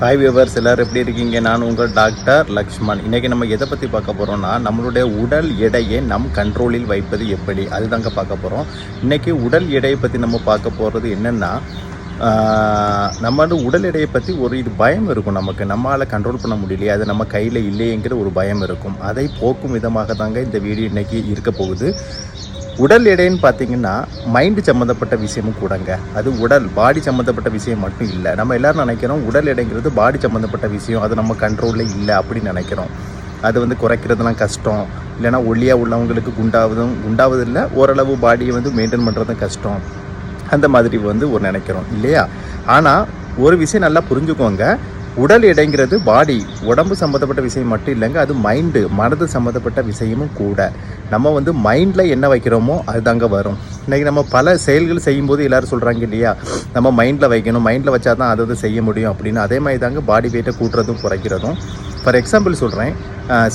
Hi viewers, எல்லோரும் எப்படி இருக்கீங்க? நான் உங்கள் டாக்டர் லக்ஷ்மண். இன்றைக்கி நம்ம எதை பற்றி பார்க்க போகிறோம்னா, நம்மளுடைய உடல் எடையை நம் கண்ட்ரோலில் வைப்பது எப்படி, அதுதாங்க பார்க்க போகிறோம். இன்றைக்கி உடல் எடையை பற்றி நம்ம பார்க்க போகிறது என்னென்னா, நம்ம உடல் எடையை பற்றி இது பயம் இருக்கும். நம்மளால் கண்ட்ரோல் பண்ண முடியலையே, அது நம்ம கையில் இல்லையேங்கிற ஒரு பயம் இருக்கும். அதை போக்கும் விதமாக தாங்க இந்த வீடியோ இன்றைக்கி இருக்க போகுது. உடல் எடைன்னு பார்த்தீங்கன்னா மைண்டு சம்மந்தப்பட்ட விஷயமும் கூடங்க. அது பாடி சம்மந்தப்பட்ட விஷயம் மட்டும் இல்லை. நம்ம எல்லோரும் நினைக்கிறோம் உடல் எடைங்கிறது பாடி சம்மந்தப்பட்ட விஷயம், அது நம்ம கண்ட்ரோலில் இல்லை அப்படின்னு நினைக்கிறோம். அது குறைக்கிறதுலாம் கஷ்டம், இல்லைனா ஒல்லியாக உள்ளவங்களுக்கு குண்டாவது இல்லை, ஓரளவு பாடியை மெயின்டைன் பண்ணுறதும் கஷ்டம், அந்த மாதிரி ஒரு நினைக்கிறோம் இல்லையா? ஆனால் ஒரு விஷயம் நல்லா புரிஞ்சுக்கோங்க, உடல் எடைங்கிறது உடம்பு சம்மந்தப்பட்ட விஷயம் மட்டும் இல்லைங்க, அது மனது சம்மந்தப்பட்ட விஷயமும் கூட. நம்ம மைண்டில் என்ன வைக்கிறோமோ அதுதாங்க வரும். இன்றைக்கி நம்ம பல செயல்கள் செய்யும்போது எல்லோரும் சொல்கிறாங்க இல்லையா, நம்ம மைண்டில் வைக்கணும், மைண்டில் வச்சா தான் அதை செய்ய முடியும் அப்படின்னு. அதே மாதிரி தாங்க பாடி வெயிட்டை கூட்டுறதும் குறைக்கிறதும். ஃபார் எக்ஸாம்பிள் சொல்கிறேன்,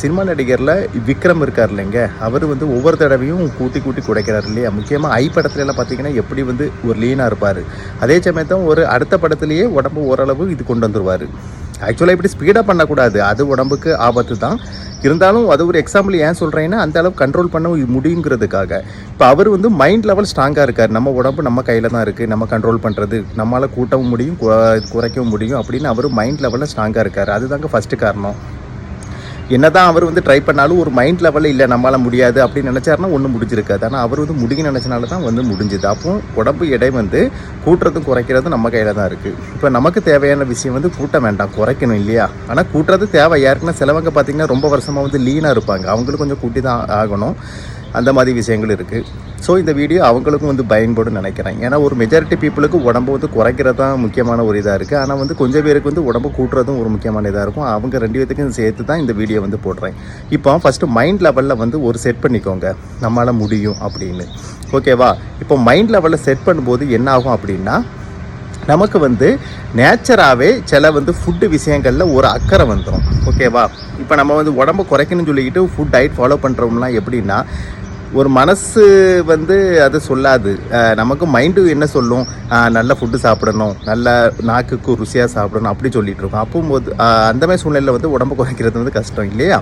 சினிமா நடிகரில் விக்ரம் இருக்கார் இல்லைங்க, அவர் ஒவ்வொரு தடவையும் கூட்டி குறைக்கிறார் இல்லையா? முக்கியமாக ஐ படத்துலலாம் பார்த்தீங்கன்னா எப்படி ஒரு லீனாக இருப்பார். அதே சமயத்தான் ஒரு அடுத்த படத்துலேயே உடம்பு ஓரளவு கொண்டு வந்துடுவார். ஆக்சுவலாக இப்படி ஸ்பீடாக பண்ணக்கூடாது, அது உடம்புக்கு ஆபத்து தான். இருந்தாலும் அது ஒரு எக்ஸாம்பிள் ஏன் சொல்கிறேன்னா, அந்த அளவு கண்ட்ரோல் பண்ண முடியுங்கிறதுக்காக. இப்போ அவர் மைண்ட் லெவல் ஸ்ட்ராங்காக இருக்கார். நம்ம உடம்பு நம்ம கையில் தான் இருக்குது, நம்ம கண்ட்ரோல் பண்ணுறது, நம்மளால் கூட்டவும் முடியும் குறைக்கவும் முடியும் அப்படின்னு அவர் மைண்ட் லெவலில் ஸ்ட்ராங்காக இருக்கார். அதுதாங்க ஃபஸ்ட்டு காரணம். என்ன தான் அவர் ட்ரை பண்ணாலும் ஒரு மைண்ட் லெவலில் இல்லை நம்மளால் முடியாது அப்படின்னு நினச்சாருன்னா ஒன்றும் முடிஞ்சிருக்காது. ஆனால் அவர் முடிக்க நினச்சனால தான் முடிஞ்சுது. அப்போ உடம்பு எடை கூட்டுறதும் குறைக்கிறதும் நம்ம கையில் தான் இருக்குது. இப்போ நமக்கு தேவையான விஷயம் கூட்ட வேண்டாம், குறைக்கணும் இல்லையா? ஆனால் கூட்டுறது தேவை. யாருக்குன்னா சிலவங்க பார்த்திங்கன்னா ரொம்ப வருஷமாக லீனாக இருப்பாங்க, அவங்களும் கொஞ்சம் கூட்டி தான் ஆகணும். அந்த மாதிரி விஷயங்கள் இருக்குது. ஸோ இந்த வீடியோ அவங்களுக்கும் பயன்படும் நினைக்கிறேன். ஏன்னா ஒரு மெஜாரிட்டி பீப்புளுக்கு உடம்பு குறைக்கிறது தான் முக்கியமான ஒரு இதாக இருக்குது. ஆனால் கொஞ்சம் பேருக்கு உடம்பு கூட்டுறதும் ஒரு முக்கியமான இதாக இருக்கும். அவங்க ரெண்டு பேத்துக்கும் சேர்த்து தான் இந்த வீடியோ போடுறேன். இப்போ ஃபஸ்ட்டு மைண்ட் லெவலில் ஒரு செட் பண்ணிக்கோங்க, நம்மளால் முடியும் அப்படின்னு. ஓகேவா? இப்போ மைண்ட் லெவலில் செட் பண்ணும்போது என்ன ஆகும் அப்படின்னா, நமக்கு நேச்சராகவே சில ஃபுட்டு விஷயங்களில் ஒரு அக்கறை வந்துடும். ஓகேவா? இப்போ நம்ம உடம்பு குறைக்கணும்னு சொல்லிக்கிட்டு ஃபுட் டயட் ஃபாலோ பண்ணுறோம்லாம் எப்படின்னா, ஒரு மனசு அது சொல்லாது, நமக்கு மைண்டு என்ன சொல்லும், நல்ல ஃபுட்டு சாப்பிடணும், நல்ல நாக்குக்கு ருசியாக சாப்பிடணும் அப்படி சொல்லிகிட்டு இருக்கோம். அப்போது அந்த மாதிரி சூழ்நிலையில் உடம்பு குறைக்கிறது கஷ்டம் இல்லையா?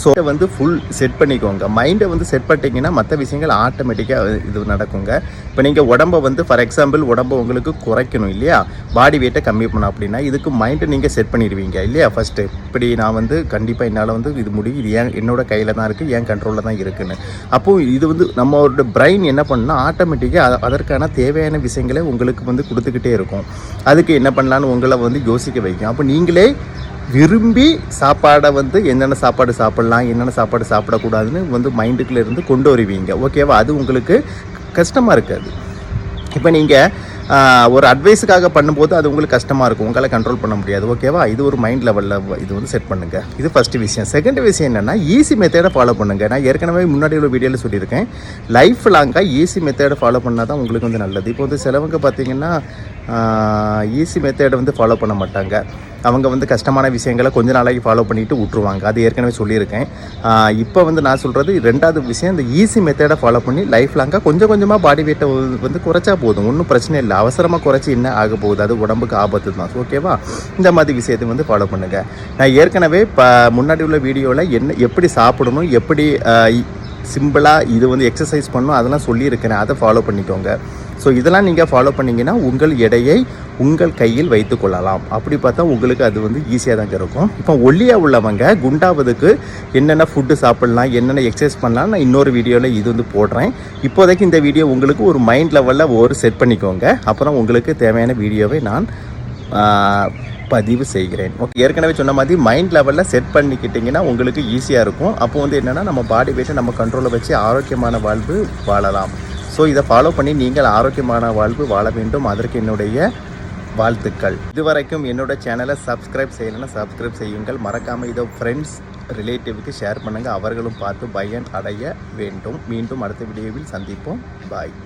ஸோ ஃபுல் செட் பண்ணிக்கோங்க. மைண்டை செட் பண்ணிட்டீங்கன்னா மற்ற விஷயங்கள் ஆட்டோமேட்டிக்காக இது நடக்குங்க. இப்போ நீங்கள் உடம்பை ஃபார் எக்ஸாம்பிள் உடம்பை உங்களுக்கு குறைக்கணும் இல்லையா, பாடி வெயிட்டை கம்மி பண்ணணும் அப்படின்னா இதுக்கு மைண்டை நீங்கள் செட் பண்ணிடுவீங்க இல்லையா? ஃபஸ்ட்டு இப்படி நான் கண்டிப்பாக என்னால் இது முடியும், இது என்னோட கையில் தான் இருக்குது, என் கண்ட்ரோலில் தான் இருக்குதுன்னு. அப்போது இது நம்மளோட பிரெயின் என்ன பண்ணால் ஆட்டோமேட்டிக்காக அதற்கான தேவையான விஷயங்களை உங்களுக்கு கொடுத்துக்கிட்டே இருக்கும். அதுக்கு என்ன பண்ணலான்னு உங்களை யோசிக்க வைக்கும். அப்போ நீங்களே விரும்பி சாப்பாடை என்னென்ன சாப்பாடு சாப்பிட்லாம், என்னென்ன சாப்பாடு சாப்பிடக்கூடாதுன்னு மைண்டுக்குள்ளே இருந்து கொண்டு வருவீங்க. ஓகேவா? அது உங்களுக்கு கஷ்டமாக இருக்காது. இப்போ நீங்கள் ஒரு அட்வைஸுக்காக பண்ணும்போது அது உங்களுக்கு கஷ்டமாக இருக்கும், உங்களால் கண்ட்ரோல் பண்ண முடியாது. ஓகேவா? இது ஒரு மைண்ட் லெவலில் இது செட் பண்ணுங்கள். இது ஃபஸ்ட்டு விஷயம். செகண்ட் விஷயம் என்னென்னா, ஈஸி மெத்தடை ஃபாலோ பண்ணுங்கள். நான் ஏற்கனவே முன்னாடி உள்ள வீடியோவில் சொல்லியிருக்கேன், லைஃப் லாங்காக ஈஸி மெத்தடை ஃபாலோ பண்ணால் தான் உங்களுக்கு நல்லது. இப்போ சிலவங்க பார்த்திங்கன்னா ஈஸி மெத்தடை ஃபாலோ பண்ண மாட்டாங்க. அவங்க கஷ்டமான விஷயங்களை கொஞ்ச நாளைக்கு ஃபாலோ பண்ணிவிட்டு விட்ருவாங்க. அது ஏற்கனவே சொல்லியிருக்கேன். இப்போ நான் சொல்கிறது ரெண்டாவது விஷயம், இந்த ஈஸி மெத்தடை ஃபாலோ பண்ணி லைஃப் லாங்காக கொஞ்சம் கொஞ்சமாக பாடி வெயிட்டை குறைச்சா போதும், ஒன்றும் பிரச்சனை இல்லை. அவசரமாக குறைச்சி என்ன ஆக போகுது, அது உடம்புக்கு ஆபத்து தான். ஓகேவா? இந்த மாதிரி விஷயத்தை ஃபாலோ பண்ணுங்கள். நான் ஏற்கனவே முன்னாடி உள்ள வீடியோவில் எப்படி சாப்பிடணும், எப்படி சிம்பிளாக இது எக்ஸசைஸ் பண்ணணும் அதெல்லாம் சொல்லியிருக்கிறேன். அதை ஃபாலோ பண்ணிக்கோங்க. ஸோ இதெல்லாம் நீங்கள் ஃபாலோ பண்ணிங்கன்னா உங்கள் எடையை உங்கள் கையில் வைத்து கொள்ளலாம். அப்படி பார்த்தா உங்களுக்கு அது ஈஸியாக தாங்க இருக்கும். இப்போ ஒல்லியாக உள்ளவங்க குண்டாவதுக்கு என்னென்ன ஃபுட்டு சாப்பிட்லாம், என்னென்ன எக்ஸசைஸ் பண்ணலாம், நான் இன்னொரு வீடியோவில் இது போடுறேன். இப்போதைக்கு இந்த வீடியோ உங்களுக்கு ஒரு மைண்ட் லெவலில் செட் பண்ணிக்கோங்க. அப்புறம் உங்களுக்கு தேவையான வீடியோவை நான் பதிவு செய்கிறேன். ஓகே, ஏற்கனவே சொன்ன மாதிரி மைண்ட் லெவலில் செட் பண்ணிக்கிட்டிங்கன்னா உங்களுக்கு ஈஸியாக இருக்கும். அப்போ என்னென்னா, நம்ம பாடி வெயிட்டை நம்ம கண்ட்ரோலில் வச்சு ஆரோக்கியமான வாழ்வு வாழலாம். ஸோ இதை ஃபாலோ பண்ணி நீங்கள் ஆரோக்கியமான வாழ்வு வாழ வேண்டும். அதற்கு என்னுடைய வாழ்த்துக்கள். இதுவரைக்கும் என்னோட சேனலை சப்ஸ்கிரைப் செய்யலைன்னா சப்ஸ்கிரைப் செய்யுங்கள். மறக்காமல் இதை ஃப்ரெண்ட்ஸ் ரிலேட்டிவ்க்கு ஷேர் பண்ணுங்கள், அவர்களும் பார்த்து பயன் அடைய வேண்டும். மீண்டும் அடுத்த வீடியோவில் சந்திப்போம். பாய்.